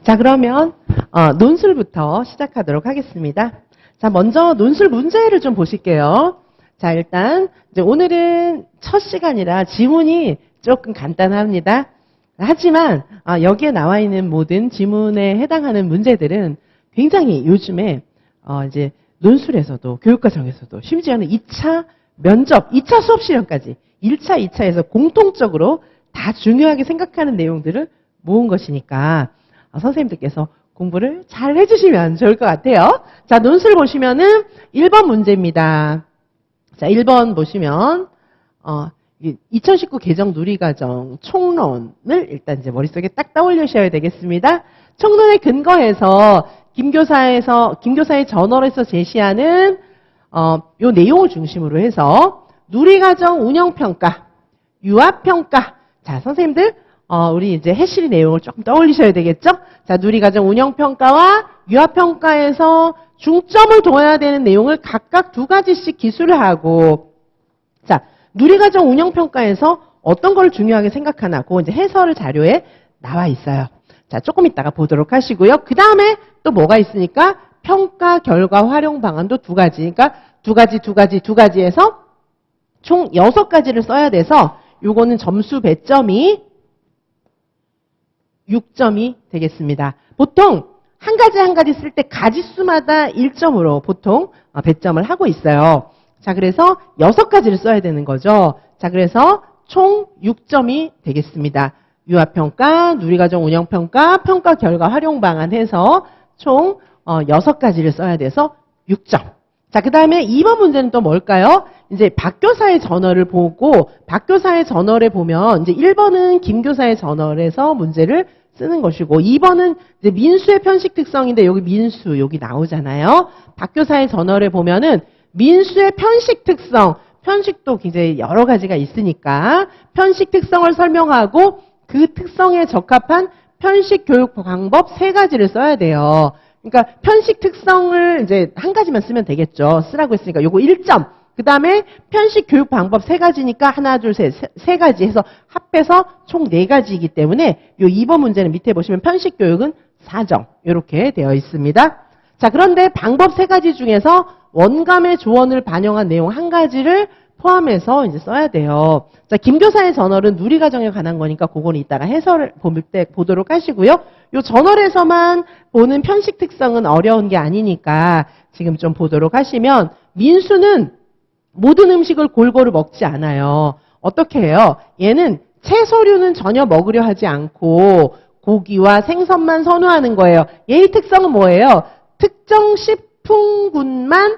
자, 그러면 논술부터 시작하도록 하겠습니다. 자, 먼저 논술 문제를 좀 보실게요. 자, 일단 이제 오늘은 첫 시간이라 지문이 조금 간단합니다. 하지만 여기에 나와 있는 모든 지문에 해당하는 문제들은 굉장히 요즘에 이제 논술에서도 교육과정에서도 심지어는 2차 면접, 2차 수업 시험까지 1차, 2차에서 공통적으로 다 중요하게 생각하는 내용들을 모은 것이니까 선생님들께서 공부를 잘 해주시면 좋을 것 같아요. 자, 논술 보시면은 1번 문제입니다. 자, 1번 보시면 2019 개정 누리과정 총론을 일단 이제 머릿속에 딱 떠올리셔야 되겠습니다. 총론에 근거해서 김교사의 저널에서 제시하는 요 내용을 중심으로 해서 누리과정 운영평가, 유아평가. 자, 선생님들 우리 이제 해실 내용을 조금 떠올리셔야 되겠죠? 자, 누리과정 운영평가와 유아평가에서 중점을 둬야 되는 내용을 각각 두 가지씩 기술을 하고, 자, 누리과정 운영평가에서 어떤 걸 중요하게 생각하나, 그거 이제 해설 자료에 나와 있어요. 자, 조금 이따가 보도록 하시고요. 그 다음에 또 뭐가 있으니까 평가 결과 활용 방안도 두 가지. 그러니까 두 가지에서 총 6가지를 써야 돼서 요거는 점수 배점이 6점이 되겠습니다. 보통 한 가지 쓸 때 가지수마다 1점으로 보통 배점을 하고 있어요. 자, 그래서 6가지를 써야 되는 거죠. 자, 그래서 총 6점이 되겠습니다. 유아평가, 누리과정 운영평가, 평가 결과 활용 방안 해서 총 6가지를 써야 돼서 6점. 자, 그 다음에 2번 문제는 또 뭘까요? 이제 박교사의 저널을 보고, 박교사의 저널에 보면, 이제 1번은 김교사의 저널에서 문제를 쓰는 것이고, 2번은 이제 민수의 편식 특성인데, 여기 민수, 여기 나오잖아요. 박교사의 저널에 보면은, 민수의 편식 특성, 편식도 굉장히 여러 가지가 있으니까, 편식 특성을 설명하고, 그 특성에 적합한 편식 교육 방법 3가지를 써야 돼요. 그러니까 편식 특성을 이제 한 가지만 쓰면 되겠죠. 쓰라고 했으니까 요거 1점. 그 다음에 편식 교육 방법 3가지니까 하나, 둘, 셋, 3가지 해서 합해서 총 4가지이기 때문에 요 2번 문제는 밑에 보시면 편식 교육은 4점. 이렇게 되어 있습니다. 자, 그런데 방법 3가지 중에서 원감의 조언을 반영한 내용 1가지를 포함해서 이제 써야 돼요. 자, 김교사의 저널은 누리과정에 관한 거니까 그거는 이따가 해설을 볼 때 보도록 하시고요. 요 저널에서만 보는 편식 특성은 어려운 게 아니니까 지금 좀 보도록 하시면, 민수는 모든 음식을 골고루 먹지 않아요. 어떻게 해요? 얘는 채소류는 전혀 먹으려 하지 않고 고기와 생선만 선호하는 거예요. 얘의 특성은 뭐예요? 특정 식품군만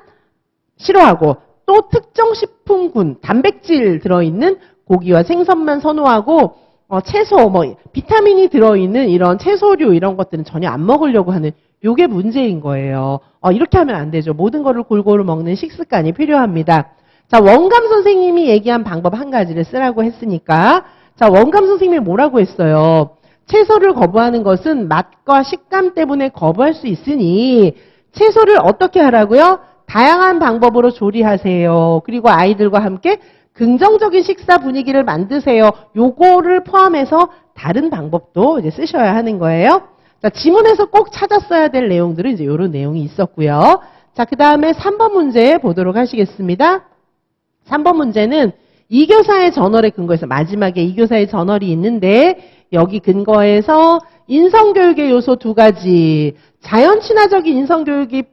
싫어하고, 또 특정 식품군, 단백질 들어있는 고기와 생선만 선호하고, 채소, 비타민이 들어있는 이런 채소류 이런 것들은 전혀 안 먹으려고 하는 요게 문제인 거예요. 이렇게 하면 안 되죠. 모든 거를 골고루 먹는 식습관이 필요합니다. 자, 원감 선생님이 얘기한 방법 1가지를 쓰라고 했으니까, 자, 원감 선생님이 뭐라고 했어요? 채소를 거부하는 것은 맛과 식감 때문에 거부할 수 있으니 채소를 어떻게 하라고요? 다양한 방법으로 조리하세요. 그리고 아이들과 함께 긍정적인 식사 분위기를 만드세요. 요거를 포함해서 다른 방법도 이제 쓰셔야 하는 거예요. 자, 지문에서 꼭 찾았어야 될 내용들은 이제 요런 내용이 있었고요. 자, 그 다음에 3번 문제 보도록 하시겠습니다. 3번 문제는 이교사의 저널에 근거해서 마지막에 이교사의 저널이 있는데, 여기 근거해서 인성교육의 요소 2가지, 자연 친화적인 인성교육의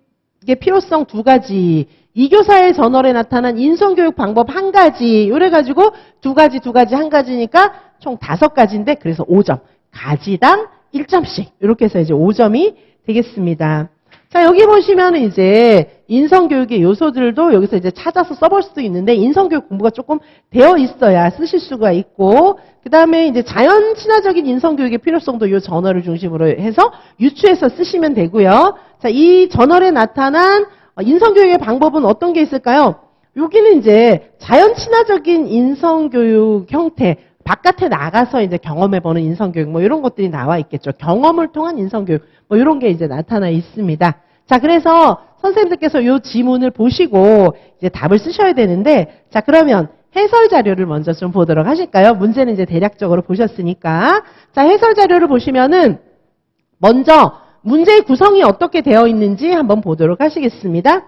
필요성 2가지, 이교사의 저널에 나타난 인성교육 방법 1가지, 요래가지고 2가지, 1가지니까 총 5가지인데, 그래서 5점. 가지당 1점씩. 이렇게 해서 이제 5점이 되겠습니다. 자, 여기 보시면은 이제 인성교육의 요소들도 여기서 이제 찾아서 써볼 수도 있는데, 인성교육 공부가 조금 되어 있어야 쓰실 수가 있고, 그 다음에 이제 자연 친화적인 인성교육의 필요성도 이 저널을 중심으로 해서 유추해서 쓰시면 되고요. 자, 이 저널에 나타난 인성교육의 방법은 어떤 게 있을까요? 여기는 이제 자연 친화적인 인성교육 형태, 바깥에 나가서 이제 경험해보는 인성교육, 이런 것들이 나와 있겠죠. 경험을 통한 인성교육, 이런 게 이제 나타나 있습니다. 자, 그래서 선생님들께서 이 지문을 보시고 이제 답을 쓰셔야 되는데, 자, 그러면 해설 자료를 먼저 좀 보도록 하실까요? 문제는 이제 대략적으로 보셨으니까. 자, 해설 자료를 보시면은 먼저 문제의 구성이 어떻게 되어 있는지 한번 보도록 하시겠습니다.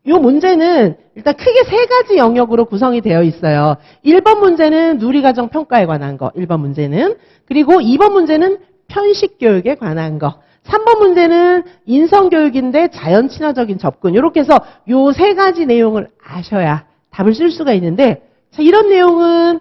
이 문제는 일단 크게 세 가지 영역으로 구성이 되어 있어요. 1번 문제는 누리과정 평가에 관한 거, 1번 문제는. 그리고 2번 문제는 편식교육에 관한 거. 3번 문제는 인성교육인데 자연 친화적인 접근. 이렇게 해서 이 세 가지 내용을 아셔야 답을 쓸 수가 있는데, 자, 이런 내용은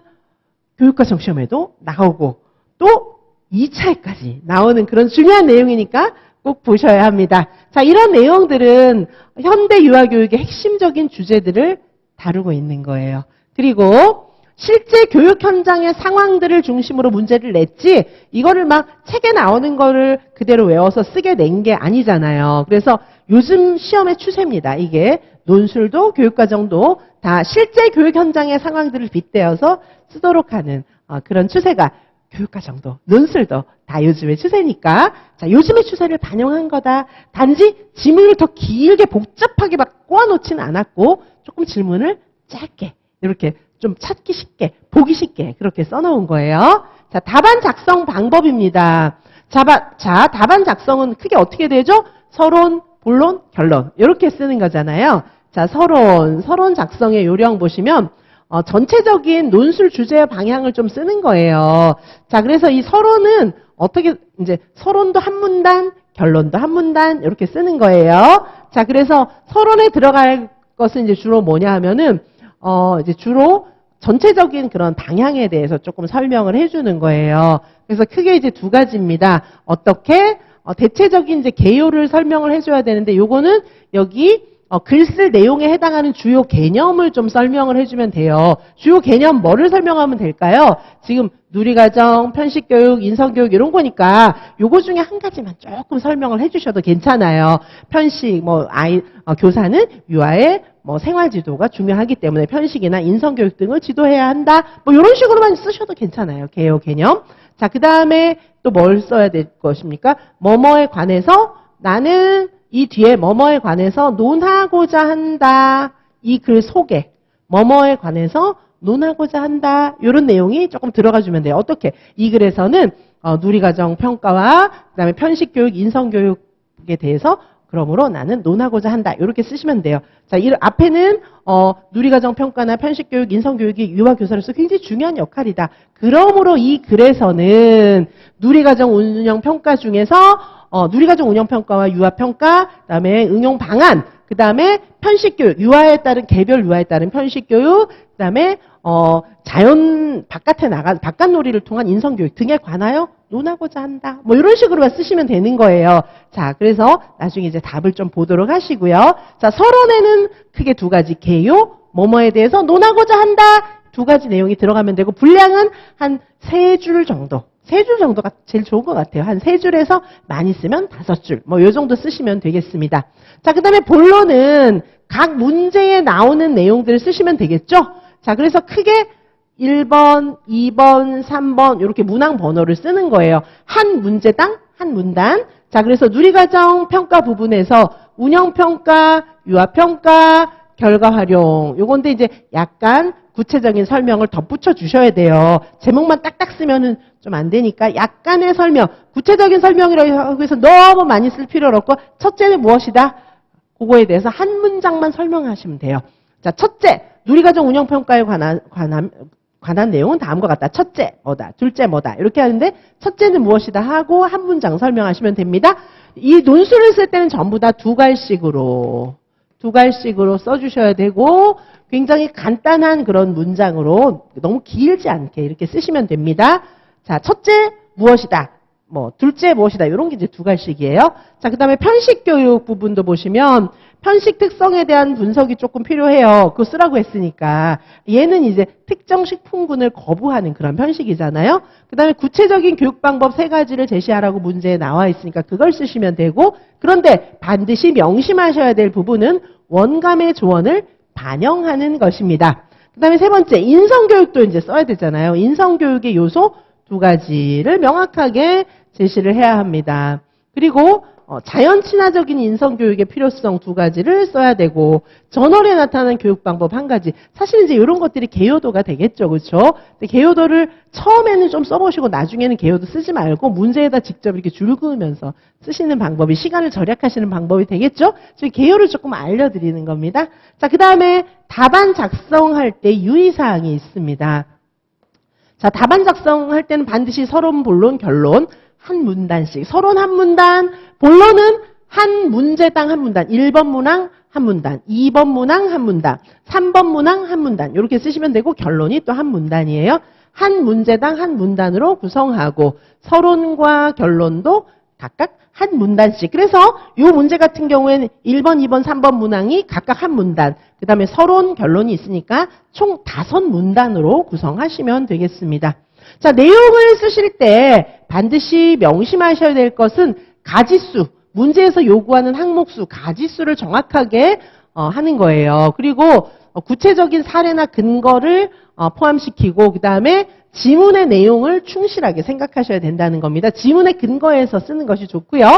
교육과정 시험에도 나오고 또 2차에까지 나오는 그런 중요한 내용이니까 꼭 보셔야 합니다. 자, 이런 내용들은 현대 유아교육의 핵심적인 주제들을 다루고 있는 거예요. 그리고 실제 교육 현장의 상황들을 중심으로 문제를 냈지, 이거를 막 책에 나오는 거를 그대로 외워서 쓰게 낸 게 아니잖아요. 그래서 요즘 시험의 추세입니다. 이게 논술도 교육과정도 다 실제 교육 현장의 상황들을 빗대어서 쓰도록 하는 그런 추세가 교육과정도 논술도 다 요즘의 추세니까, 자, 요즘의 추세를 반영한 거다. 단지 지문을 더 길게 복잡하게 막 꼬아놓지는 않았고 조금 질문을 짧게 이렇게 좀 찾기 쉽게 보기 쉽게 그렇게 써놓은 거예요. 자, 답안 작성 방법입니다. 자, 답안 작성은 크게 어떻게 되죠? 서론, 본론, 결론 이렇게 쓰는 거잖아요. 자, 서론 작성의 요령 보시면 전체적인 논술 주제의 방향을 좀 쓰는 거예요. 자, 그래서 이 서론은 어떻게, 이제 서론도 한 문단, 결론도 한 문단, 이렇게 쓰는 거예요. 자, 그래서 서론에 들어갈 것은 이제 주로 뭐냐 하면은, 이제 주로 전체적인 그런 방향에 대해서 조금 설명을 해주는 거예요. 그래서 크게 이제 두 가지입니다. 어떻게, 대체적인 이제 개요를 설명을 해줘야 되는데, 요거는 여기 글 쓸 내용에 해당하는 주요 개념을 좀 설명을 해주면 돼요. 주요 개념 뭐를 설명하면 될까요? 지금 누리과정, 편식교육, 인성교육 이런 거니까 요거 중에 한 가지만 조금 설명을 해주셔도 괜찮아요. 편식, 교사는 유아의 생활지도가 중요하기 때문에 편식이나 인성교육 등을 지도해야 한다. 이런 식으로만 쓰셔도 괜찮아요. 개요 개념. 자, 그 다음에 또 뭘 써야 될 것입니까? 뭐뭐에 관해서 나는 이 뒤에 뭐뭐에 관해서 논하고자 한다. 이 글 속에 뭐뭐에 관해서 논하고자 한다. 이런 내용이 조금 들어가 주면 돼요. 어떻게? 이 글에서는 누리과정 평가와 그다음에 편식교육, 인성교육에 대해서 그러므로 나는 논하고자 한다. 이렇게 쓰시면 돼요. 자, 이 앞에는 누리과정 평가나 편식교육, 인성교육이 유아교사로서 굉장히 중요한 역할이다. 그러므로 이 글에서는 누리과정 운영 평가 중에서 누리과정 운영평가와 유아평가, 그 다음에 응용 방안, 그 다음에 편식교육, 유아에 따른, 개별 유아에 따른 편식교육, 그 다음에, 자연 바깥놀이를 통한 인성교육 등에 관하여 논하고자 한다. 이런 식으로만 쓰시면 되는 거예요. 자, 그래서 나중에 이제 답을 좀 보도록 하시고요. 자, 서론에는 크게 두 가지, 개요, 뭐뭐에 대해서 논하고자 한다. 두 가지 내용이 들어가면 되고, 분량은 한 3줄 정도. 3줄 정도가 제일 좋은 것 같아요. 한 3줄에서 많이 쓰면 5줄. 요 정도 쓰시면 되겠습니다. 자, 그 다음에 본론은 각 문제에 나오는 내용들을 쓰시면 되겠죠? 자, 그래서 크게 1번, 2번, 3번 이렇게 문항 번호를 쓰는 거예요. 한 문제당 한 문단. 자, 그래서 누리과정 평가 부분에서 운영평가, 유아평가, 결과활용. 요건데 이제 약간 구체적인 설명을 덧붙여 주셔야 돼요. 제목만 딱딱 쓰면은 좀 안 되니까 약간의 설명, 구체적인 설명이라고 해서 너무 많이 쓸 필요는 없고, 첫째는 무엇이다? 그거에 대해서 한 문장만 설명하시면 돼요. 자, 첫째, 누리과정 운영평가에 관한 내용은 다음과 같다. 첫째 뭐다, 둘째 뭐다 이렇게 하는데 첫째는 무엇이다 하고 한 문장 설명하시면 됩니다. 이 논술을 쓸 때는 전부 다 두 갈씩으로 써주셔야 되고 굉장히 간단한 그런 문장으로 너무 길지 않게 이렇게 쓰시면 됩니다. 자, 첫째 무엇이다, 둘째 무엇이다 이런 게 이제 두 갈씩이에요. 자, 그 다음에 편식교육 부분도 보시면 편식 특성에 대한 분석이 조금 필요해요. 그거 쓰라고 했으니까. 얘는 이제 특정 식품군을 거부하는 그런 편식이잖아요. 그 다음에 구체적인 교육 방법 3가지를 제시하라고 문제에 나와 있으니까 그걸 쓰시면 되고, 그런데 반드시 명심하셔야 될 부분은 원감의 조언을 반영하는 것입니다. 그 다음에 3번째, 인성교육도 이제 써야 되잖아요. 인성교육의 요소 2가지를 명확하게 제시를 해야 합니다. 그리고 자연 친화적인 인성교육의 필요성 2가지를 써야 되고, 저널에 나타나는 교육 방법 1가지. 사실 이제 이런 것들이 개요도가 되겠죠. 그렇죠? 근데 개요도를 처음에는 좀 써보시고 나중에는 개요도 쓰지 말고 문제에다 직접 이렇게 줄 그으면서 쓰시는 방법이 시간을 절약하시는 방법이 되겠죠? 저희 개요를 조금 알려드리는 겁니다. 자, 그 다음에 답안 작성할 때 유의사항이 있습니다. 자, 답안 작성할 때는 반드시 서론, 본론, 결론 한 문단씩. 서론 한 문단, 본론은 한 문제당 한 문단. 1번 문항 한 문단, 2번 문항 한 문단, 3번 문항 한 문단. 이렇게 쓰시면 되고 결론이 또 한 문단이에요. 한 문제당 한 문단으로 구성하고 서론과 결론도 각각 한 문단씩. 그래서 이 문제 같은 경우에는 1번, 2번, 3번 문항이 각각 한 문단, 그 다음에 서론, 결론이 있으니까 총 5문단으로 구성하시면 되겠습니다. 자, 내용을 쓰실 때 반드시 명심하셔야 될 것은 가지수, 문제에서 요구하는 항목수, 가지수를 정확하게 하는 거예요. 그리고 구체적인 사례나 근거를 포함시키고 그 다음에 지문의 내용을 충실하게 생각하셔야 된다는 겁니다. 지문의 근거에서 쓰는 것이 좋고요.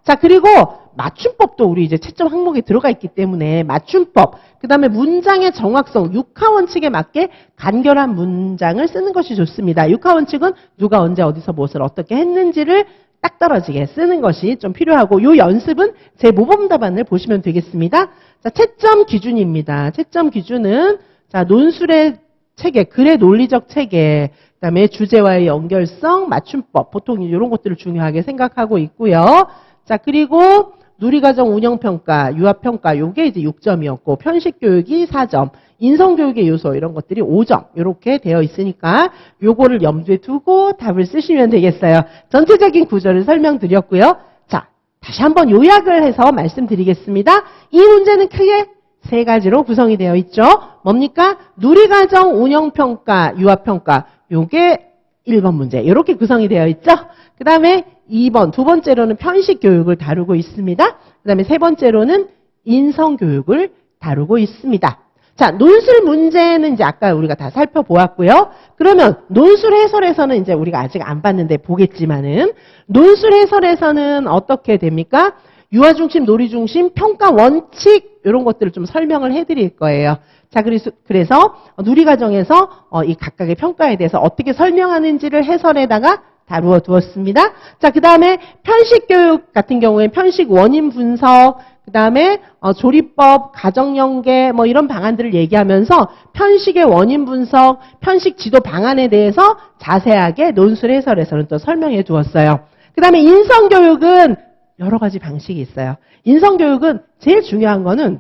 자, 그리고 맞춤법도 우리 이제 채점 항목에 들어가 있기 때문에 맞춤법, 그 다음에 문장의 정확성, 육하원칙에 맞게 간결한 문장을 쓰는 것이 좋습니다. 육하원칙은 누가 언제 어디서 무엇을 어떻게 했는지를 딱 떨어지게 쓰는 것이 좀 필요하고, 요 연습은 제 모범 답안을 보시면 되겠습니다. 자, 채점 기준입니다. 채점 기준은 자, 논술의 체계, 글의 논리적 체계, 그다음에 주제와의 연결성, 맞춤법, 보통 이런 것들을 중요하게 생각하고 있고요. 자, 그리고 누리과정 운영평가, 유아평가, 요게 이제 6점이었고, 편식교육이 4점, 인성교육의 요소, 이런 것들이 5점, 이렇게 되어 있으니까 요거를 염두에 두고 답을 쓰시면 되겠어요. 전체적인 구조를 설명드렸고요. 자, 다시 한번 요약을 해서 말씀드리겠습니다. 이 문제는 크게 3가지로 구성이 되어 있죠. 뭡니까? 누리과정 운영평가, 유아평가, 요게 1번 문제, 이렇게 구성이 되어 있죠. 그 다음에 2번, 두 번째로는 편식교육을 다루고 있습니다. 그 다음에 3번째로는 인성교육을 다루고 있습니다. 자, 논술 문제는 이제 아까 우리가 다 살펴보았고요. 그러면 논술 해설에서는 이제 우리가 아직 안 봤는데 보겠지만은, 논술 해설에서는 어떻게 됩니까? 유아 중심, 놀이 중심, 평가 원칙, 이런 것들을 좀 설명을 해드릴 거예요. 자, 그래서 누리과정에서 이 각각의 평가에 대해서 어떻게 설명하는지를 해설에다가 다루어 두었습니다. 자, 그 다음에 편식교육 같은 경우에 편식 원인 분석, 그 다음에 조리법, 가정연계 뭐 이런 방안들을 얘기하면서 편식의 원인 분석, 편식 지도 방안에 대해서 자세하게 논술 해설에서는 또 설명해 두었어요. 그 다음에 인성교육은 여러 가지 방식이 있어요. 인성교육은 제일 중요한 거는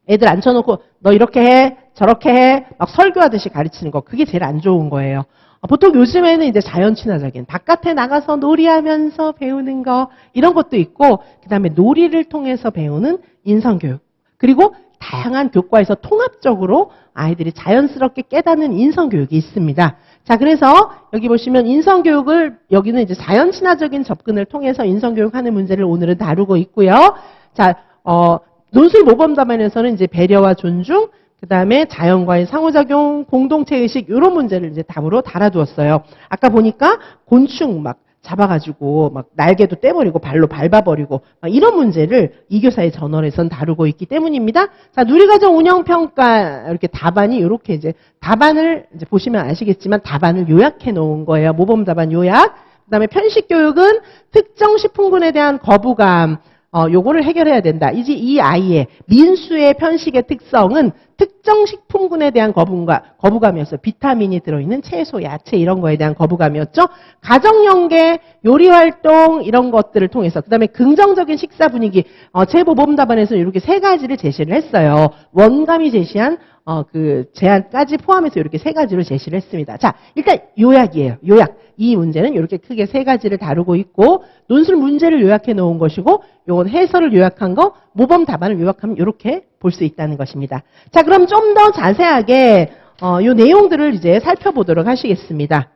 애들 앉혀놓고 너 이렇게 해, 저렇게 해, 막 설교하듯이 가르치는 거, 그게 제일 안 좋은 거예요. 보통 요즘에는 이제 자연 친화적인 바깥에 나가서 놀이하면서 배우는 거, 이런 것도 있고, 그 다음에 놀이를 통해서 배우는 인성교육, 그리고 다양한 교과에서 통합적으로 아이들이 자연스럽게 깨닫는 인성교육이 있습니다. 자, 그래서 여기 보시면 인성교육을, 여기는 이제 자연 친화적인 접근을 통해서 인성교육하는 문제를 오늘은 다루고 있고요. 자, 논술 모범 답안에서는 이제 배려와 존중, 그 다음에 자연과의 상호작용, 공동체의식, 이런 문제를 이제 답으로 달아두었어요. 아까 보니까 곤충 막 잡아가지고 막 날개도 떼버리고 발로 밟아버리고 막 이런 문제를 이교사의 저널에선 다루고 있기 때문입니다. 자, 누리과정 운영평가, 이렇게 답안이 이렇게 이제 답안을 이제 보시면 아시겠지만 답안을 요약해 놓은 거예요. 모범 답안 요약. 그 다음에 편식교육은 특정 식품군에 대한 거부감, 요거를 해결해야 된다. 이제 이 아이의 민수의 편식의 특성은 특정 식품군에 대한 거부감이었어요. 비타민이 들어있는 채소, 야채 이런 거에 대한 거부감이었죠. 가정연계, 요리활동 이런 것들을 통해서, 그 다음에 긍정적인 식사 분위기, 제 모범 답안에서 이렇게 3가지를 제시를 했어요. 원감이 제시한 그 제안까지 포함해서 이렇게 3가지로 제시를 했습니다. 자, 일단 요약이에요. 요약. 이 문제는 이렇게 크게 3가지를 다루고 있고, 논술 문제를 요약해 놓은 것이고, 요건 해설을 요약한 거, 모범 답안을 요약하면 이렇게 볼 수 있다는 것입니다. 자, 그럼 좀 더 자세하게 요 내용들을 이제 살펴보도록 하시겠습니다.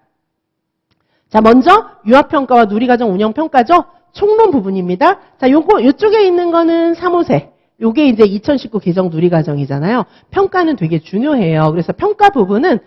자, 먼저 유아평가와 누리과정 운영평가죠. 총론 부분입니다. 자, 요쪽에 있는 거는 3호세. 요게 이제 2019 개정 누리과정이잖아요. 평가는 되게 중요해요. 그래서 평가 부분은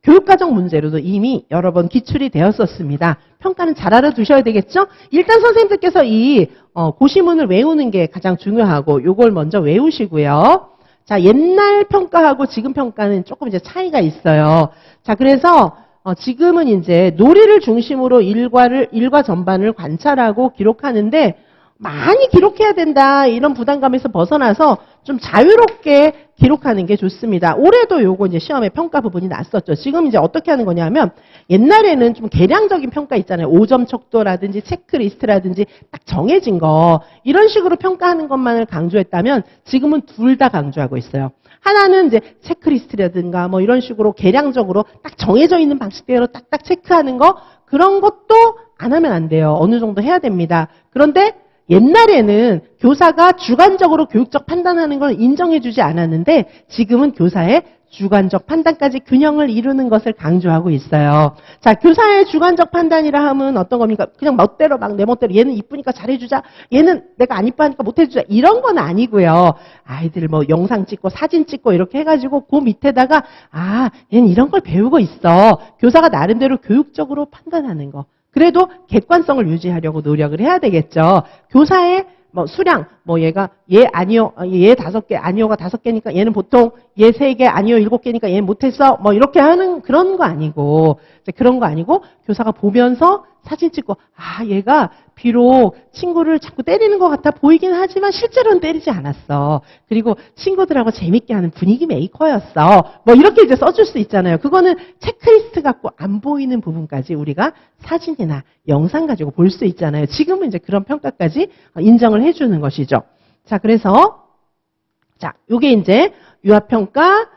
교육과정 문제로도 이미 여러 번 기출이 되었었습니다. 평가는 잘 알아두셔야 되겠죠? 일단 선생님들께서 이 고시문을 외우는 게 가장 중요하고 요걸 먼저 외우시고요. 자, 옛날 평가하고 지금 평가는 조금 이제 차이가 있어요. 자, 그래서 지금은 이제 놀이를 중심으로 일과 전반을 관찰하고 기록하는데 많이 기록해야 된다 이런 부담감에서 벗어나서 좀 자유롭게 기록하는 게 좋습니다. 올해도 요거 이제 시험에 평가 부분이 났었죠. 지금 이제 어떻게 하는 거냐면 옛날에는 좀 계량적인 평가 있잖아요. 5점 척도라든지 체크리스트라든지 딱 정해진 거 이런 식으로 평가하는 것만을 강조했다면 지금은 둘 다 강조하고 있어요. 하나는 이제 체크리스트라든가 뭐 이런 식으로 계량적으로 딱 정해져 있는 방식대로 딱딱 체크하는 거 그런 것도 안 하면 안 돼요. 어느 정도 해야 됩니다. 그런데 옛날에는 교사가 주관적으로 교육적 판단하는 걸 인정해주지 않았는데 지금은 교사의 주관적 판단까지 균형을 이루는 것을 강조하고 있어요. 자, 교사의 주관적 판단이라 하면 어떤 겁니까? 그냥 멋대로 막 내 멋대로 얘는 이쁘니까 잘해주자. 얘는 내가 안 이뻐하니까 못해주자. 이런 건 아니고요. 아이들 뭐 영상 찍고 사진 찍고 이렇게 해가지고 그 밑에다가 얘는 이런 걸 배우고 있어. 교사가 나름대로 교육적으로 판단하는 거. 그래도 객관성을 유지하려고 노력을 해야 되겠죠. 교사의 뭐 수량, 뭐 얘가 얘 아니요, 얘 5개 아니요가 5개니까 얘는 보통 얘 3개 아니요 7개니까 얘는 못했어. 뭐 이렇게 하는 그런 거 아니고 그런 거 아니고 교사가 보면서 사진 찍고 얘가 비록 친구를 자꾸 때리는 것 같아 보이긴 하지만 실제로는 때리지 않았어. 그리고 친구들하고 재밌게 하는 분위기 메이커였어. 뭐 이렇게 이제 써줄 수 있잖아요. 그거는 체크리스트 갖고 안 보이는 부분까지 우리가 사진이나 영상 가지고 볼 수 있잖아요. 지금은 이제 그런 평가까지 인정을 해주는 것이죠. 자, 그래서 요게 이제 유아평가,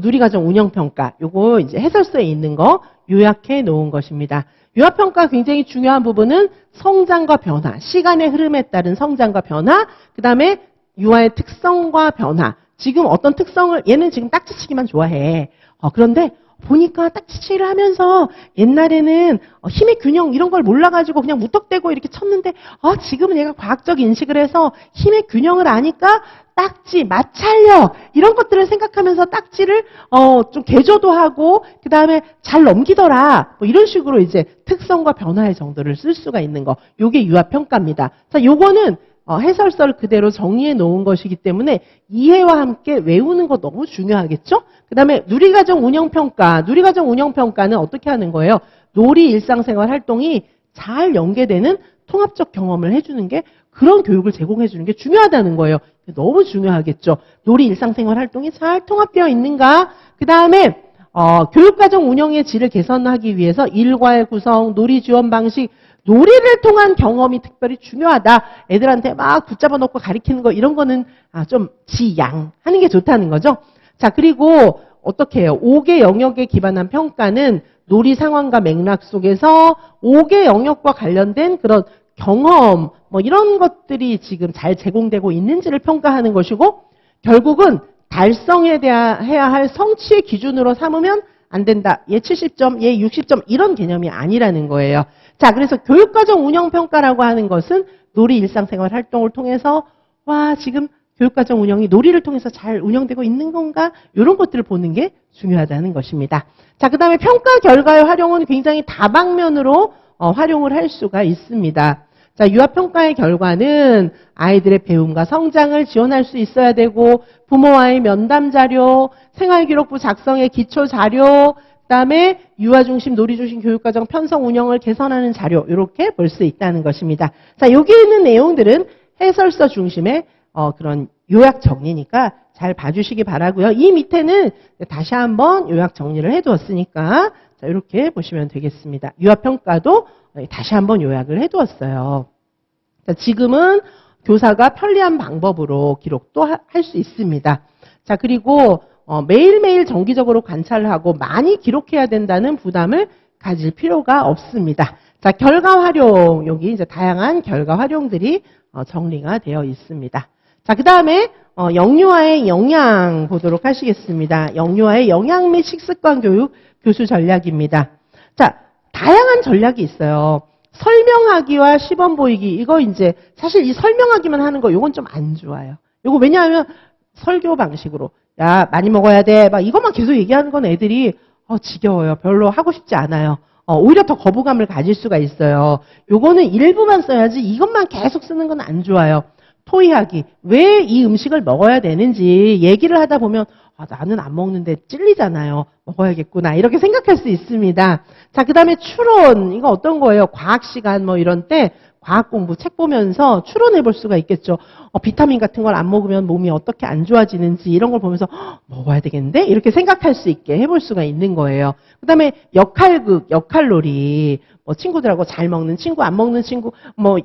누리과정 운영평가, 요거 이제 해설서에 있는 거 요약해 놓은 것입니다. 유아평가 굉장히 중요한 부분은 성장과 변화, 시간의 흐름에 따른 성장과 변화, 그 다음에 유아의 특성과 변화. 지금 어떤 특성을, 얘는 지금 딱지치기만 좋아해. 그런데 보니까 딱지치기를 하면서 옛날에는 힘의 균형 이런 걸 몰라가지고 그냥 무턱대고 이렇게 쳤는데 지금은 얘가 과학적 인식을 해서 힘의 균형을 아니까 딱지, 마찰력 이런 것들을 생각하면서 딱지를 좀 개조도 하고 그 다음에 잘 넘기더라 뭐 이런 식으로 이제 특성과 변화의 정도를 쓸 수가 있는 거 요게 유아평가입니다. 자, 요거는 해설서를 그대로 정리해 놓은 것이기 때문에 이해와 함께 외우는 거 너무 중요하겠죠? 그 다음에 누리과정 운영평가. 누리과정 운영평가는 어떻게 하는 거예요? 놀이 일상생활 활동이 잘 연계되는 통합적 경험을 해주는 게 그런 교육을 제공해 주는 게 중요하다는 거예요. 너무 중요하겠죠. 놀이 일상생활 활동이 잘 통합되어 있는가? 그 다음에 교육과정 운영의 질을 개선하기 위해서 일과의 구성, 놀이 지원 방식, 놀이를 통한 경험이 특별히 중요하다. 애들한테 막 붙잡아 놓고 가리키는 거 이런 거는 좀 지양하는 게 좋다는 거죠. 자, 그리고 어떻게 해요? 5개 영역에 기반한 평가는 놀이 상황과 맥락 속에서 5개 영역과 관련된 그런 경험 뭐 이런 것들이 지금 잘 제공되고 있는지를 평가하는 것이고 결국은 달성해야 할 성취의 기준으로 삼으면 안 된다. 얘 70점, 얘 60점 이런 개념이 아니라는 거예요. 자, 그래서 교육과정 운영평가라고 하는 것은 놀이 일상생활 활동을 통해서 지금 교육과정 운영이 놀이를 통해서 잘 운영되고 있는 건가? 이런 것들을 보는 게 중요하다는 것입니다. 자, 그 다음에 평가 결과의 활용은 굉장히 다방면으로 활용을 할 수가 있습니다. 자, 유아평가의 결과는 아이들의 배움과 성장을 지원할 수 있어야 되고 부모와의 면담 자료, 생활기록부 작성의 기초 자료, 그다음에 유아중심, 놀이중심 교육과정 편성 운영을 개선하는 자료 이렇게 볼 수 있다는 것입니다. 자, 여기 있는 내용들은 해설서 중심의 그런 요약 정리니까 잘 봐주시기 바라고요. 이 밑에는 다시 한번 요약 정리를 해두었으니까 자, 이렇게 보시면 되겠습니다. 유아평가도 다시 한번 요약을 해두었어요. 자, 지금은 교사가 편리한 방법으로 기록도 할 수 있습니다. 자, 그리고 매일매일 정기적으로 관찰을 하고 많이 기록해야 된다는 부담을 가질 필요가 없습니다. 자, 결과 활용, 여기 이제 다양한 결과 활용들이 정리가 되어 있습니다. 자, 그 다음에 영유아의 영양 보도록 하시겠습니다. 영유아의 영양 및 식습관 교육 교수 전략입니다. 자, 다양한 전략이 있어요. 설명하기와 시범 보이기, 이거 이제 사실 이 설명하기만 하는 거 이건 좀 안 좋아요. 이거 왜냐하면 설교 방식으로 야 많이 먹어야 돼 막 이것만 계속 얘기하는 건 애들이 지겨워요. 별로 하고 싶지 않아요. 오히려 더 거부감을 가질 수가 있어요. 요거는 일부만 써야지 이것만 계속 쓰는 건 안 좋아요. 토의하기. 왜 이 음식을 먹어야 되는지 얘기를 하다 보면 나는 안 먹는데 찔리잖아요. 먹어야겠구나. 이렇게 생각할 수 있습니다. 자, 그 다음에 추론. 이거 어떤 거예요? 과학 시간 뭐 이런 때 과학 공부 책 보면서 추론해 볼 수가 있겠죠. 비타민 같은 걸 안 먹으면 몸이 어떻게 안 좋아지는지 이런 걸 보면서 먹어야 되겠는데? 이렇게 생각할 수 있게 해볼 수가 있는 거예요. 그 다음에 역할극, 역할놀이. 친구들하고 잘 먹는 친구, 안 먹는 친구,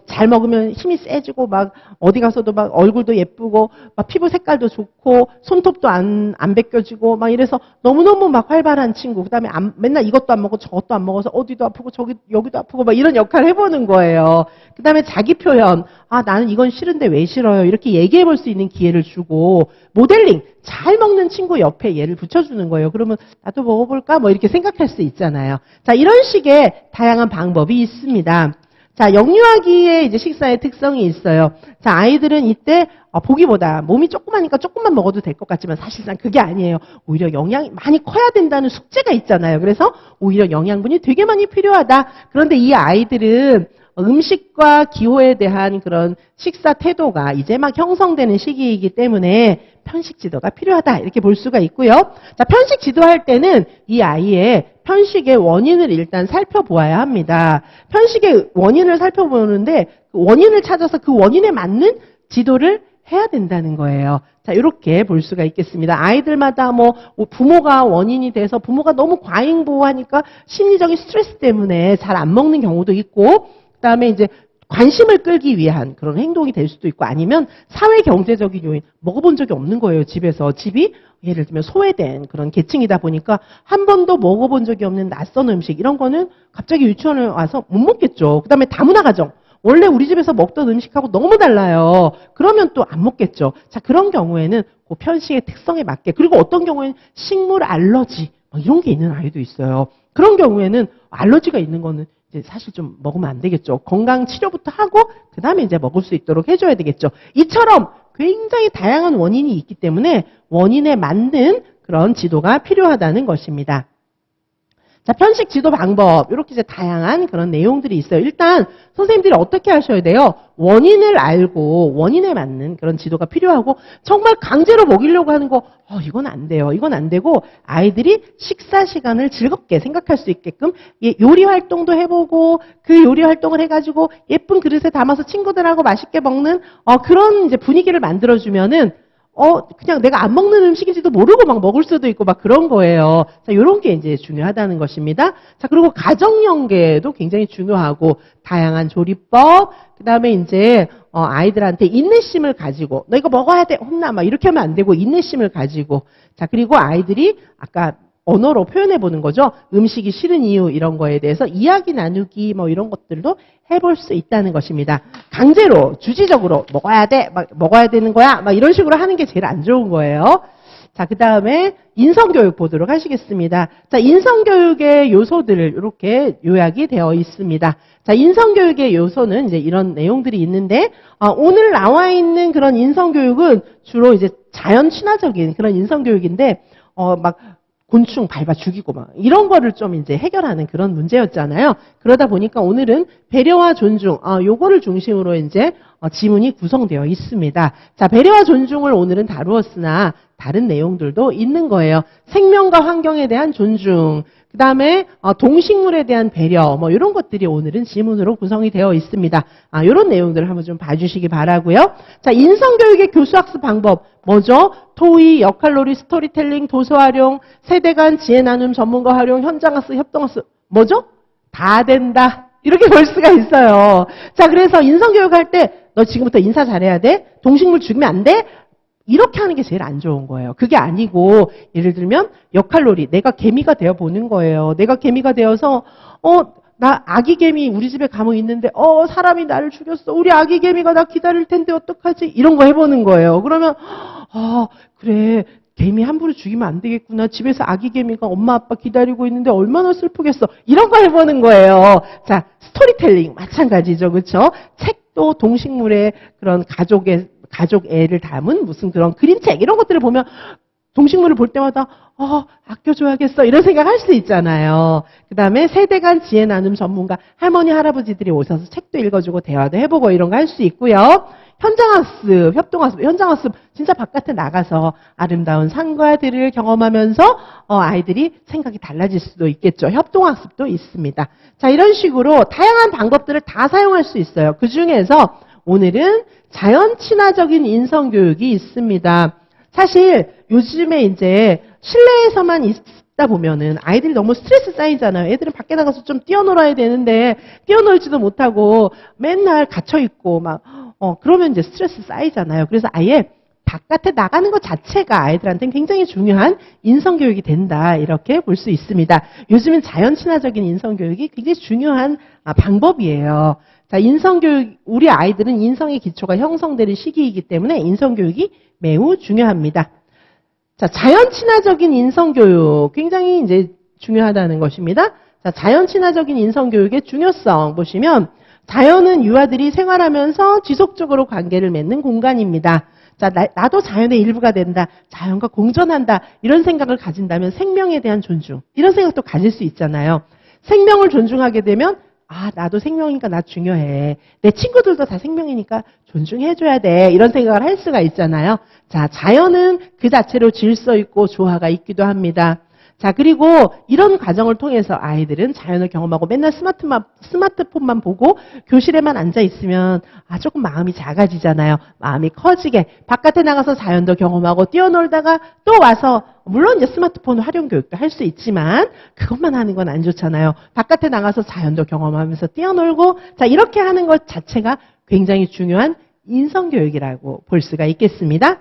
잘 먹으면 힘이 세지고, 막, 어디 가서도 막 얼굴도 예쁘고, 막 피부 색깔도 좋고, 손톱도 안 벗겨지고, 막 이래서 너무너무 막 활발한 친구. 그 다음에 맨날 이것도 안 먹고 저것도 안 먹어서 어디도 아프고, 여기도 아프고, 막 이런 역할을 해보는 거예요. 그 다음에 자기 표현. 나는 이건 싫은데 왜 싫어요? 이렇게 얘기해 볼 수 있는 기회를 주고, 모델링. 잘 먹는 친구 옆에 얘를 붙여주는 거예요. 그러면 나도 먹어볼까? 이렇게 생각할 수 있잖아요. 자, 이런 식의 다양한 방법이 있습니다. 자, 영유아기의 이제 식사의 특성이 있어요. 자, 아이들은 이때 보기보다 몸이 조그마니까 조금만 먹어도 될 것 같지만 사실상 그게 아니에요. 오히려 영양이 많이 커야 된다는 숙제가 있잖아요. 그래서 오히려 영양분이 되게 많이 필요하다. 그런데 이 아이들은 음식과 기호에 대한 그런 식사 태도가 이제 막 형성되는 시기이기 때문에 편식 지도가 필요하다. 이렇게 볼 수가 있고요. 자, 편식 지도할 때는 이 아이의 편식의 원인을 일단 살펴보아야 합니다. 편식의 원인을 살펴보는데 그 원인을 찾아서 그 원인에 맞는 지도를 해야 된다는 거예요. 자, 이렇게 볼 수가 있겠습니다. 아이들마다 부모가 원인이 돼서 부모가 너무 과잉보호하니까 심리적인 스트레스 때문에 잘 안 먹는 경우도 있고, 그 다음에 이제 관심을 끌기 위한 그런 행동이 될 수도 있고, 아니면 사회 경제적인 요인, 먹어본 적이 없는 거예요, 집에서. 집이 예를 들면 소외된 그런 계층이다 보니까 한 번도 먹어본 적이 없는 낯선 음식, 이런 거는 갑자기 유치원에 와서 못 먹겠죠. 그 다음에 다문화 가정. 원래 우리 집에서 먹던 음식하고 너무 달라요. 그러면 또 안 먹겠죠. 자, 그런 경우에는 그 편식의 특성에 맞게, 그리고 어떤 경우에는 식물 알러지, 이런 게 있는 아이도 있어요. 그런 경우에는 알러지가 있는 거는 이제 사실 좀 먹으면 안 되겠죠. 건강 치료부터 하고 그 다음에 이제 먹을 수 있도록 해줘야 되겠죠. 이처럼 굉장히 다양한 원인이 있기 때문에 원인에 맞는 그런 지도가 필요하다는 것입니다. 자, 편식 지도 방법, 이렇게 이제 다양한 그런 내용들이 있어요. 일단 선생님들이 어떻게 하셔야 돼요? 원인을 알고 원인에 맞는 그런 지도가 필요하고, 정말 강제로 먹이려고 하는 거, 이건 안 돼요. 이건 안 되고, 아이들이 식사 시간을 즐겁게 생각할 수 있게끔 요리 활동도 해보고, 그 요리 활동을 해가지고 예쁜 그릇에 담아서 친구들하고 맛있게 먹는 그런 이제 분위기를 만들어주면은 그냥 내가 안 먹는 음식인지도 모르고 막 먹을 수도 있고 막 그런 거예요. 자, 요런 게 이제 중요하다는 것입니다. 자, 그리고 가정 연계도 굉장히 중요하고, 다양한 조리법, 그 다음에 이제, 아이들한테 인내심을 가지고, 너 이거 먹어야 돼, 혼나, 막 이렇게 하면 안 되고, 인내심을 가지고. 자, 그리고 아이들이 아까 언어로 표현해 보는 거죠. 음식이 싫은 이유, 이런 거에 대해서 이야기 나누기, 이런 것들도 해볼 수 있다는 것입니다. 강제로, 주지적으로 먹어야 돼, 먹어야 되는 거야, 이런 식으로 하는 게 제일 안 좋은 거예요. 자, 그 다음에 인성교육 보도록 하시겠습니다. 자, 인성교육의 요소들을 이렇게 요약이 되어 있습니다. 자, 인성교육의 요소는 이제 이런 내용들이 있는데, 오늘 나와 있는 그런 인성교육은 주로 이제 자연 친화적인 그런 인성교육인데, 곤충 밟아 죽이고 이런 거를 좀 이제 해결하는 그런 문제였잖아요. 그러다 보니까 오늘은 배려와 존중, 요거를 중심으로 이제 지문이 구성되어 있습니다. 자, 배려와 존중을 오늘은 다루었으나 다른 내용들도 있는 거예요. 생명과 환경에 대한 존중, 그 다음에 동식물에 대한 배려, 이런 것들이 오늘은 지문으로 구성이 되어 있습니다. 이런 내용들을 한번 좀 봐주시기 바라고요. 자, 인성교육의 교수학습 방법 뭐죠? 토의, 역할놀이, 스토리텔링, 도서 활용, 세대 간 지혜 나눔, 전문가 활용, 현장학습, 협동학습, 뭐죠? 다 된다. 이렇게 볼 수가 있어요. 자, 그래서 인성교육 할 때 너 지금부터 인사 잘해야 돼? 동식물 죽이면 안 돼? 이렇게 하는 게 제일 안 좋은 거예요. 그게 아니고, 예를 들면 역할놀이, 내가 개미가 되어 보는 거예요. 내가 개미가 되어서 나 아기 개미 우리 집에 가면 있는데 사람이 나를 죽였어. 우리 아기 개미가 나 기다릴 텐데 어떡하지? 이런 거 해보는 거예요. 그러면 그래, 개미 함부로 죽이면 안 되겠구나. 집에서 아기 개미가 엄마 아빠 기다리고 있는데 얼마나 슬프겠어. 이런 거 해보는 거예요. 자, 스토리텔링 마찬가지죠. 그렇죠? 책도 동식물의 그런 가족 애를 담은 무슨 그런 그림책 이런 것들을 보면 동식물을 볼 때마다 아껴줘야겠어 이런 생각할 수 있잖아요. 그 다음에 세대 간 지혜 나눔 전문가 할머니 할아버지들이 오셔서 책도 읽어주고 대화도 해보고 이런 거 할 수 있고요. 현장학습, 협동학습, 현장학습 진짜 바깥에 나가서 아름다운 산과 들을 경험하면서 아이들이 생각이 달라질 수도 있겠죠. 협동학습도 있습니다. 자, 이런 식으로 다양한 방법들을 다 사용할 수 있어요. 그 중에서 오늘은 자연 친화적인 인성교육이 있습니다. 사실 요즘에 이제 실내에서만 있다 보면은 아이들이 너무 스트레스 쌓이잖아요. 애들은 밖에 나가서 좀 뛰어놀아야 되는데 뛰어놀지도 못하고 맨날 갇혀있고 막 그러면 이제 스트레스 쌓이잖아요. 그래서 아예 바깥에 나가는 것 자체가 아이들한테는 굉장히 중요한 인성교육이 된다. 이렇게 볼 수 있습니다. 요즘은 자연 친화적인 인성교육이 굉장히 중요한 방법이에요. 자, 인성교육, 우리 아이들은 인성의 기초가 형성되는 시기이기 때문에 인성교육이 매우 중요합니다. 자, 자연 친화적인 인성교육 굉장히 이제 중요하다는 것입니다. 자, 자연 친화적인 인성교육의 중요성 보시면 자연은 유아들이 생활하면서 지속적으로 관계를 맺는 공간입니다. 자, 나도 자연의 일부가 된다. 자연과 공존한다. 이런 생각을 가진다면 생명에 대한 존중. 이런 생각도 가질 수 있잖아요. 생명을 존중하게 되면 나도 생명이니까 나 중요해. 내 친구들도 다 생명이니까 존중해줘야 돼. 이런 생각을 할 수가 있잖아요. 자, 자연은 그 자체로 질서 있고 조화가 있기도 합니다. 자, 그리고 이런 과정을 통해서 아이들은 자연을 경험하고 맨날 스마트폰만 보고 교실에만 앉아 있으면 조금 마음이 작아지잖아요. 마음이 커지게 바깥에 나가서 자연도 경험하고 뛰어놀다가 또 와서 물론 이제 스마트폰 활용 교육도 할 수 있지만 그것만 하는 건 안 좋잖아요. 바깥에 나가서 자연도 경험하면서 뛰어놀고 자, 이렇게 하는 것 자체가 굉장히 중요한 인성교육이라고 볼 수가 있겠습니다.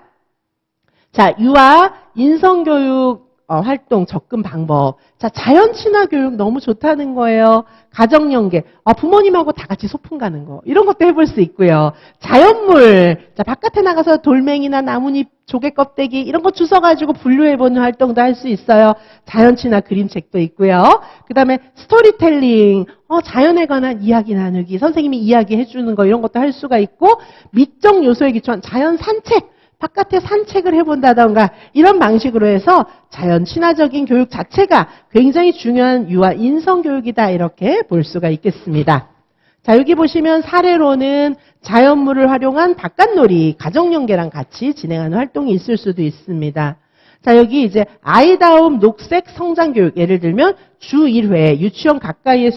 자, 유아 인성교육 활동 접근 방법. 자, 자연 친화 교육 너무 좋다는 거예요. 가정 연계. 부모님하고 다 같이 소풍 가는 거. 이런 것도 해볼 수 있고요. 자연물. 자, 바깥에 나가서 돌멩이나 나뭇잎, 조개 껍데기 이런 거 주워가지고 분류해보는 활동도 할 수 있어요. 자연 친화 그림책도 있고요. 그 다음에 스토리텔링. 자연에 관한 이야기 나누기. 선생님이 이야기해주는 거 이런 것도 할 수가 있고 미적 요소에 기초한 자연 산책. 바깥에 산책을 해본다던가 이런 방식으로 해서 자연 친화적인 교육 자체가 굉장히 중요한 유아 인성교육이다 이렇게 볼 수가 있겠습니다. 자, 여기 보시면 사례로는 자연물을 활용한 바깥놀이, 가정연계랑 같이 진행하는 활동이 있을 수도 있습니다. 자, 여기 이제 아이다움 녹색 성장교육 예를 들면 주 1회 유치원 가까이에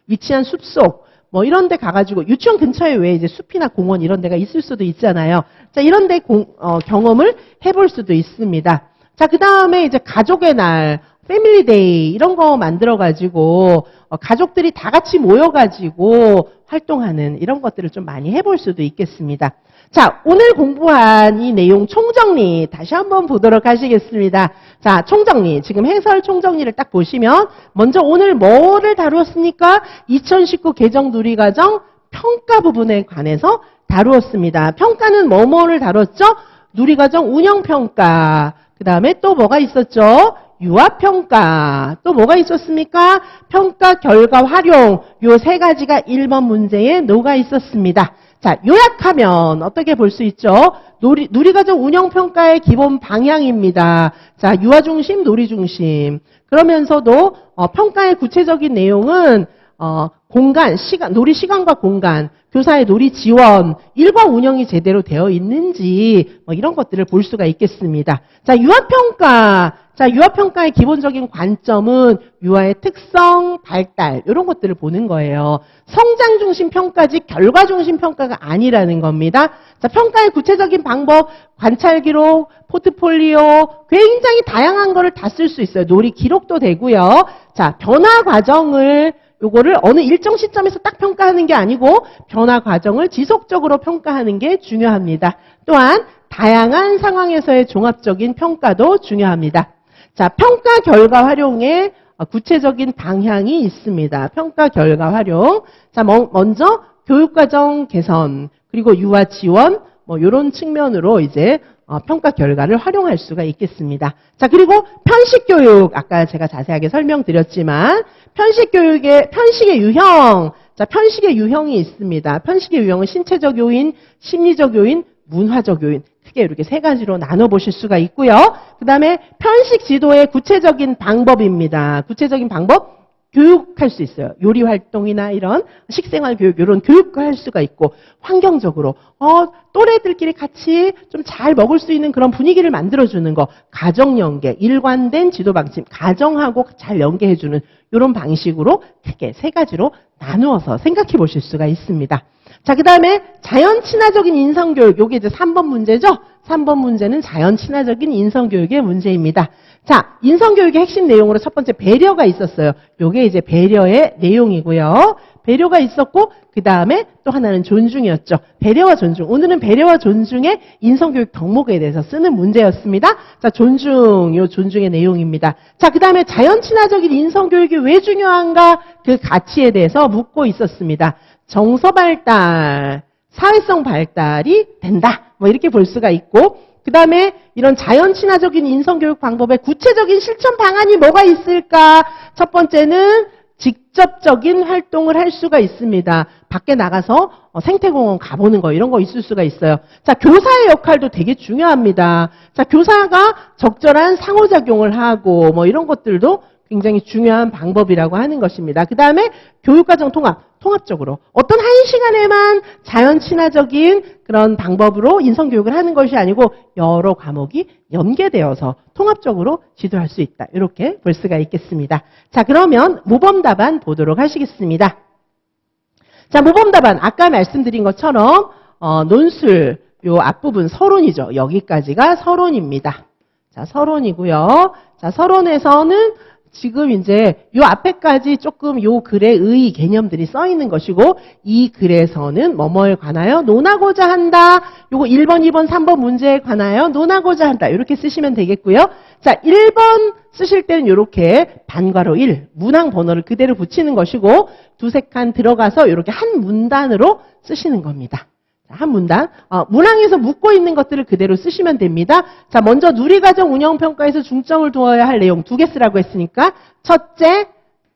위치한 숲속 이런 데 가가지고, 유치원 근처에 왜 이제 숲이나 공원 이런 데가 있을 수도 있잖아요. 자, 이런 데 경험을 해볼 수도 있습니다. 자, 그 다음에 이제 가족의 날, 패밀리 데이, 이런 거 만들어가지고, 가족들이 다 같이 모여가지고 활동하는 이런 것들을 좀 많이 해볼 수도 있겠습니다. 자, 오늘 공부한 이 내용 총정리 다시 한번 보도록 하시겠습니다. 자, 총정리. 지금 해설 총정리를 딱 보시면 먼저 오늘 뭐를 다루었습니까? 2019 개정 누리과정 평가 부분에 관해서 다루었습니다. 평가는 뭐를 다뤘죠? 누리과정 운영평가. 그 다음에 또 뭐가 있었죠? 유아평가. 또 뭐가 있었습니까? 평가 결과 활용. 요 세 가지가 1번 문제에 녹아 있었습니다. 자, 요약하면 어떻게 볼 수 있죠? 누리과정 운영평가의 기본 방향입니다. 자, 유아중심, 놀이중심. 그러면서도 평가의 구체적인 내용은 공간, 시간, 놀이 시간과 공간, 교사의 놀이 지원, 일과 운영이 제대로 되어 있는지 이런 것들을 볼 수가 있겠습니다. 자, 유아평가. 자, 유아평가의 기본적인 관점은 유아의 특성, 발달 이런 것들을 보는 거예요. 성장 중심 평가지 결과 중심 평가가 아니라는 겁니다. 자, 평가의 구체적인 방법, 관찰 기록, 포트폴리오 굉장히 다양한 거를 다 쓸 수 있어요. 놀이 기록도 되고요. 자, 변화 과정을 요거를 어느 일정 시점에서 딱 평가하는 게 아니고 변화 과정을 지속적으로 평가하는 게 중요합니다. 또한 다양한 상황에서의 종합적인 평가도 중요합니다. 자, 평가 결과 활용에 구체적인 방향이 있습니다. 평가 결과 활용. 자, 먼저 교육과정 개선, 그리고 유아 지원, 이런 측면으로 이제 평가 결과를 활용할 수가 있겠습니다. 자, 그리고 편식교육. 아까 제가 자세하게 설명드렸지만, 편식의 유형. 자, 편식의 유형이 있습니다. 편식의 유형은 신체적 요인, 심리적 요인, 문화적 요인. 크게 이렇게 세 가지로 나눠보실 수가 있고요. 그 다음에 편식 지도의 구체적인 방법입니다. 구체적인 방법, 교육할 수 있어요. 요리 활동이나 이런 식생활 교육, 이런 교육도 할 수가 있고, 환경적으로, 또래들끼리 같이 좀 잘 먹을 수 있는 그런 분위기를 만들어주는 거, 가정 연계, 일관된 지도 방침, 가정하고 잘 연계해주는 이런 방식으로 크게 세 가지로 나누어서 생각해 보실 수가 있습니다. 자, 그 다음에 자연 친화적인 인성교육, 요게 이제 3번 문제죠? 3번 문제는 자연 친화적인 인성교육의 문제입니다. 자, 인성교육의 핵심 내용으로 첫 번째 배려가 있었어요. 요게 이제 배려의 내용이고요. 배려가 있었고, 그 다음에 또 하나는 존중이었죠. 배려와 존중. 오늘은 배려와 존중의 인성교육 덕목에 대해서 쓰는 문제였습니다. 자, 존중, 요 존중의 내용입니다. 자, 그 다음에 자연 친화적인 인성교육이 왜 중요한가? 그 가치에 대해서 묻고 있었습니다. 정서 발달, 사회성 발달이 된다. 뭐 이렇게 볼 수가 있고, 그 다음에 이런 자연 친화적인 인성교육 방법의 구체적인 실천 방안이 뭐가 있을까? 첫 번째는 직접적인 활동을 할 수가 있습니다. 밖에 나가서 생태공원 가보는 거, 이런 거 있을 수가 있어요. 자, 교사의 역할도 되게 중요합니다. 자, 교사가 적절한 상호작용을 하고 뭐 이런 것들도 굉장히 중요한 방법이라고 하는 것입니다. 그 다음에 교육과정 통합적으로 어떤 한 시간에만 자연 친화적인 그런 방법으로 인성교육을 하는 것이 아니고 여러 과목이 연계되어서 통합적으로 지도할 수 있다. 이렇게 볼 수가 있겠습니다. 자, 그러면 모범 답안 보도록 하시겠습니다. 자, 모범 답안 아까 말씀드린 것처럼 논술 요 앞부분 서론이죠. 여기까지가 서론입니다. 자, 서론이고요. 자, 서론에서는 지금 이제 요 앞에까지 조금 요 글의 의 개념들이 써 있는 것이고, 이 글에서는 뭐뭐에 관하여 논하고자 한다. 요거 1번, 2번, 3번 문제에 관하여 논하고자 한다. 이렇게 쓰시면 되겠고요. 자, 1번 쓰실 때는 이렇게 반괄호 1, 문항 번호를 그대로 붙이는 것이고, 두세 칸 들어가서 이렇게 한 문단으로 쓰시는 겁니다. 한 문단, 문항에서 묻고 있는 것들을 그대로 쓰시면 됩니다. 자, 먼저 누리과정 운영평가에서 중점을 두어야 할 내용 2개 쓰라고 했으니까 첫째,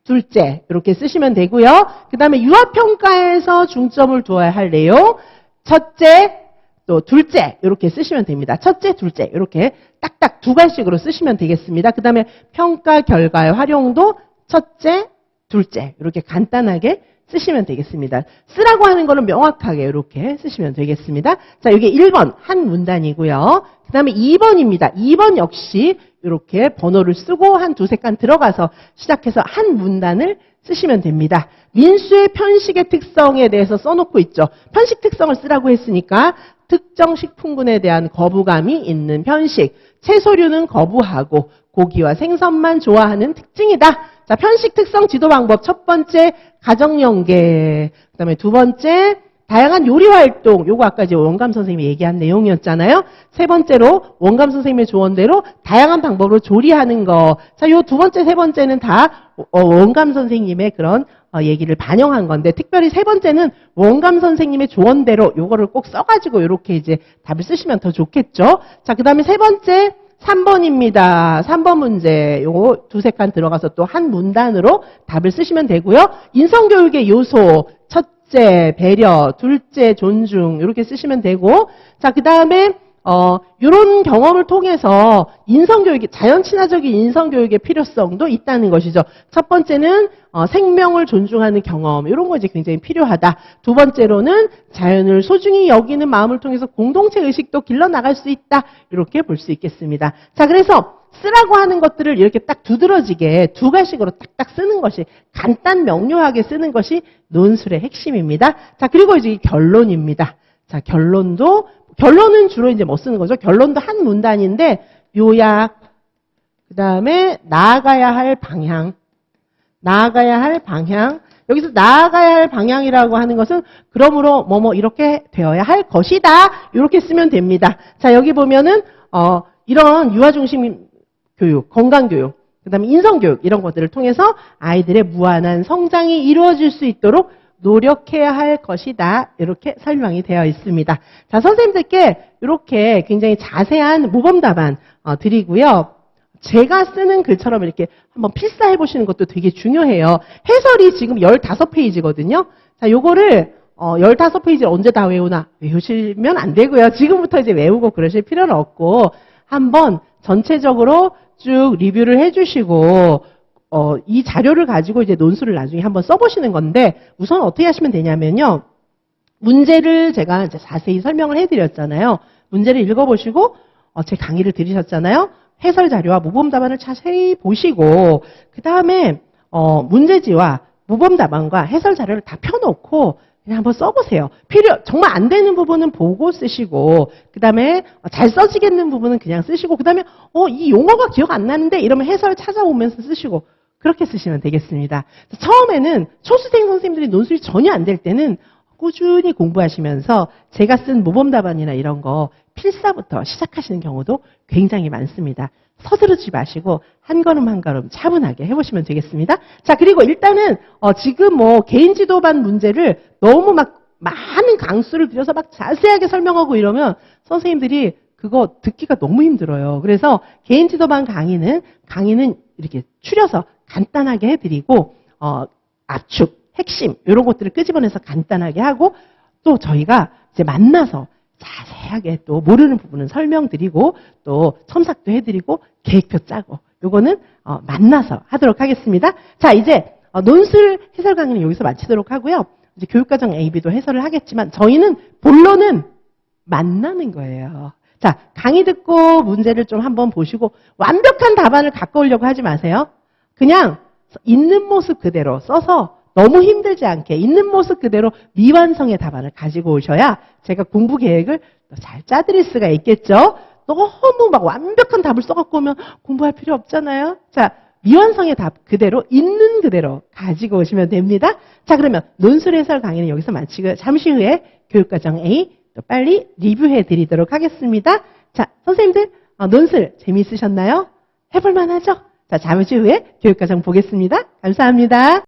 둘째 이렇게 쓰시면 되고요. 그 다음에 유아평가에서 중점을 두어야 할 내용 첫째, 또 둘째 이렇게 쓰시면 됩니다. 첫째, 둘째 이렇게 딱딱 2갈씩으로 쓰시면 되겠습니다. 그 다음에 평가 결과의 활용도 첫째, 둘째 이렇게 간단하게 쓰시면 되겠습니다. 쓰라고 하는 거는 명확하게 이렇게 쓰시면 되겠습니다. 자, 이게 1번 한 문단이고요. 그 다음에 2번입니다. 2번 역시 이렇게 번호를 쓰고 한 두세 칸 들어가서 시작해서 한 문단을 쓰시면 됩니다. 민수의 편식의 특성에 대해서 써놓고 있죠. 편식 특성을 쓰라고 했으니까 특정 식품군에 대한 거부감이 있는 편식, 채소류는 거부하고 고기와 생선만 좋아하는 특징이다. 자, 편식 특성 지도 방법 첫 번째 가정 연계, 그다음에 두 번째 다양한 요리 활동, 요거 아까 이제 원감 선생님이 얘기한 내용이었잖아요. 세 번째로 원감 선생님의 조언대로 다양한 방법으로 조리하는 거. 자, 요 두 번째, 세 번째는 다 원감 선생님의 그런 얘기를 반영한 건데, 특별히 세 번째는 원감 선생님의 조언대로 요거를 꼭 써가지고 이렇게 이제 답을 쓰시면 더 좋겠죠. 자, 그다음에 세 번째 3번입니다. 3번 문제 요거 두세 칸 들어가서 또 한 문단으로 답을 쓰시면 되고요. 인성교육의 요소 첫째 배려, 둘째 존중 이렇게 쓰시면 되고, 자, 그다음에 이런 경험을 통해서 인성교육이 자연 친화적인 인성교육의 필요성도 있다는 것이죠. 첫 번째는 생명을 존중하는 경험, 이런 거 이제 굉장히 필요하다. 두 번째로는 자연을 소중히 여기는 마음을 통해서 공동체 의식도 길러나갈 수 있다. 이렇게 볼 수 있겠습니다. 자, 그래서 쓰라고 하는 것들을 이렇게 딱 두드러지게 2가식으로 딱딱 쓰는 것이, 간단 명료하게 쓰는 것이 논술의 핵심입니다. 자, 그리고 이제 결론입니다. 자, 결론은 주로 이제 뭐 쓰는 거죠? 결론도 한 문단인데, 요약, 그 다음에 나아가야 할 방향. 여기서 나아가야 할 방향이라고 하는 것은 그러므로 이렇게 되어야 할 것이다. 이렇게 쓰면 됩니다. 자, 여기 보면은 이런 유아 중심 교육, 건강 교육, 그 다음에 인성 교육 이런 것들을 통해서 아이들의 무한한 성장이 이루어질 수 있도록 노력해야 할 것이다. 이렇게 설명이 되어 있습니다. 자, 선생님들께 이렇게 굉장히 자세한 모범 답안 드리고요. 제가 쓰는 글처럼 이렇게 한번 필사해 보시는 것도 되게 중요해요. 해설이 지금 15페이지거든요. 자, 요거를 15페이지를 언제 다 외우나 외우시면 안 되고요. 지금부터 이제 외우고 그러실 필요는 없고 한번 전체적으로 쭉 리뷰를 해주시고 이 자료를 가지고 이제 논술을 나중에 한번 써보시는 건데 우선 어떻게 하시면 되냐면요. 문제를 제가 이제 자세히 설명을 해드렸잖아요. 문제를 읽어보시고 제 강의를 들으셨잖아요. 해설 자료와 모범 답안을 자세히 보시고 그 다음에 문제지와 모범 답안과 해설 자료를 다 펴놓고 그냥 한번 써보세요. 정말 안 되는 부분은 보고 쓰시고, 그 다음에 잘 써지겠는 부분은 그냥 쓰시고, 그 다음에, 이 용어가 기억 안 나는데 이러면 해설 찾아오면서 쓰시고, 그렇게 쓰시면 되겠습니다. 처음에는 초수생 선생님들이 논술이 전혀 안 될 때는 꾸준히 공부하시면서 제가 쓴 모범 답안이나 이런 거 필사부터 시작하시는 경우도 굉장히 많습니다. 서두르지 마시고 한 걸음 한 걸음 차분하게 해보시면 되겠습니다. 자, 그리고 일단은 지금 개인 지도반 문제를 너무 막 많은 강수를 들여서 막 자세하게 설명하고 이러면 선생님들이 그거 듣기가 너무 힘들어요. 그래서 개인 지도반 강의는 이렇게 추려서 간단하게 해드리고 압축, 핵심 이런 것들을 끄집어내서 간단하게 하고 또 저희가 이제 만나서 자세하게 또 모르는 부분은 설명드리고 또 첨삭도 해드리고 계획표 짜고 요거는 만나서 하도록 하겠습니다. 자, 이제 논술 해설 강의는 여기서 마치도록 하고요. 이제 교육과정 AB도 해설을 하겠지만 저희는 본론은 만나는 거예요. 자, 강의 듣고 문제를 좀 한번 보시고 완벽한 답안을 갖고 오려고 하지 마세요. 그냥 있는 모습 그대로 써서 너무 힘들지 않게 있는 모습 그대로 미완성의 답안을 가지고 오셔야 제가 공부 계획을 잘 짜드릴 수가 있겠죠. 너무 막 완벽한 답을 써갖고 오면 공부할 필요 없잖아요. 자, 미완성의 답 그대로 있는 그대로 가지고 오시면 됩니다. 자, 그러면 논술 해설 강의는 여기서 마치고 잠시 후에 교육과정 A 또 빨리 리뷰해 드리도록 하겠습니다. 자, 선생님들 논술 재미있으셨나요? 해볼만 하죠? 자, 잠시 후에 교육과정 보겠습니다. 감사합니다.